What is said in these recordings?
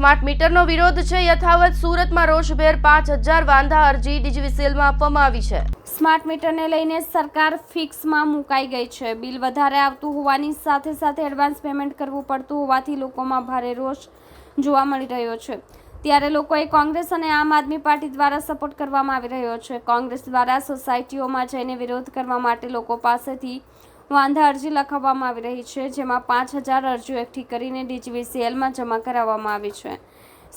Smart મીટરનો વિરોધ છે યથાવત। સુરતમાં રોષભેર 5000 વાંધા અરજી ડીજીવીસીએલમાં આપવામાં આવી છે। સ્માર્ટ મીટરને લઈને સરકાર ફિક્સમાં મુકાઈ ગઈ છે। બિલ વધારે આવતું હોવાની સાથે સાથે એડવાન્સ પેમેન્ટ કરવું પડતું હોવાથી લોકોમાં ભારે રોષ જોવા મળી રહ્યો છે। ત્યારે લોકોએ કોંગ્રેસ અને આમ આદમી પાર્ટી દ્વારા સપોર્ટ કરવામાં આવી રહ્યો છે। કોંગ્રેસ દ્વારા સોસાયટીઓમાં જઈને વિરોધ કરવા માટે લોકો પાસેથી વાંધા અરજી લખાવવામાં આવી રહી છે, જેમાં 5000 અરજીઓ એકઠી કરીને ડીજીવીસીએલમાં જમા કરાવવામાં આવી છે।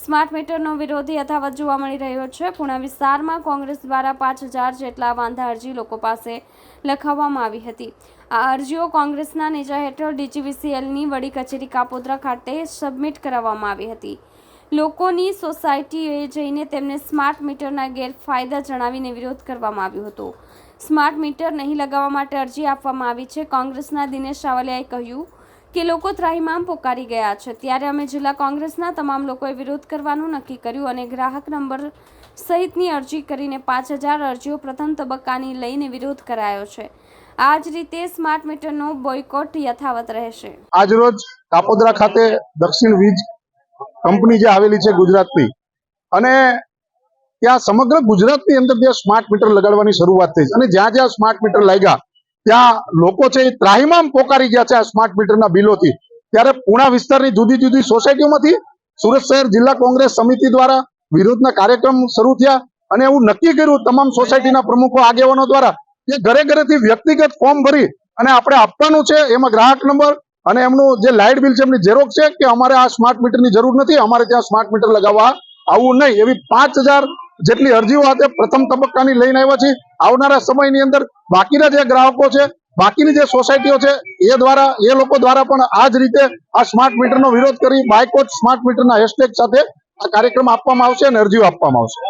સ્માર્ટ મીટરનો વિરોધ યથાવત જોવા મળી રહ્યો છે। પુણા વિસ્તારમાં કોંગ્રેસ દ્વારા 5000 જેટલા વાંધા અરજી લોકો પાસે લખાવવામાં આવી હતી। આ અરજીઓ કોંગ્રેસના નેજા હેઠળ ડીજીવીસીએલની વડી કચેરી કાપોદ્રા ખાતે સબમિટ કરાવવામાં આવી હતી। લોકોની સોસાયટીએ જઈને તેમને સ્માર્ટ મીટરના ગેરફાયદા જણાવીને વિરોધ કરવામાં આવ્યો હતો। સ્માર્ટ મીટર નહીં લગાવવા માટે અરજી આપવામાં આવી છે। કોંગ્રેસના દિનેશ રાવલિયાએ કહ્યું કે લોકો ત્રાહિમામ પોકારી ગયા છે, ત્યારે અમે જિલ્લા કોંગ્રેસના તમામ લોકોએ વિરોધ કરવાનું નક્કી કર્યું અને ગ્રાહક નંબર સહિતની અરજી કરીને 5000 અરજીઓ પ્રથમ તબક્કાની લઈને વિરોધ કરાયો છે। આ જ રીતે સ્માર્ટ મીટરનો બોયકોટ યથાવત રહેશે। આજરોજ કાપોદ્રા ખાતે દક્ષિણ વીજ કંપની જે આવેલી છે ગુજરાતની, અને ત્યાં સમગ્ર ગુજરાતની અંદર જે સ્માર્ટ મીટર લગાડવાની શરૂઆત થઈ અને જ્યાં જ્યાં સ્માર્ટ મીટર લાગ્યા ત્યાં લોકો છે એ ત્રાહિમામ પોકારી ગયા છે આ સ્માર્ટ મીટરના બિલોથી। ત્યારે પુણા વિસ્તારની જુદી જુદી સોસાયટીઓમાંથી સુરત શહેર જિલ્લા કોંગ્રેસ સમિતિ દ્વારા વિરોધના કાર્યક્રમ શરૂ થયા અને એવું નક્કી કર્યું તમામ સોસાયટીના પ્રમુખો આગેવાનો દ્વારા કે ઘરે ઘરેથી વ્યક્તિગત ફોર્મ ભરી અને આપણે આપવાનું છે, એમાં ગ્રાહક નંબર અને એમનું જે લાઇટ બિલ છે એમની ઝેરોક્ષ છે કે અમારે આ સ્માર્ટ મીટરની જરૂર નથી, અમારે ત્યાં સ્માર્ટ મીટર લગાવવા આવવું નહીં, એવી 5000 જેટલી અરજીઓ આજે પ્રથમ તબક્કાની લઈને આવ્યા છે। આવનારા સમયની અંદર બાકીના જે ગ્રાહકો છે, બાકીની જે સોસાયટીઓ છે એ લોકો દ્વારા પણ આ જ રીતે આ સ્માર્ટ મીટરનો વિરોધ કરી બાયકોટ સ્માર્ટ મીટરના હેશટેગ સાથે આ કાર્યક્રમ આપવામાં આવશે અને અરજીઓ આપવામાં આવશે।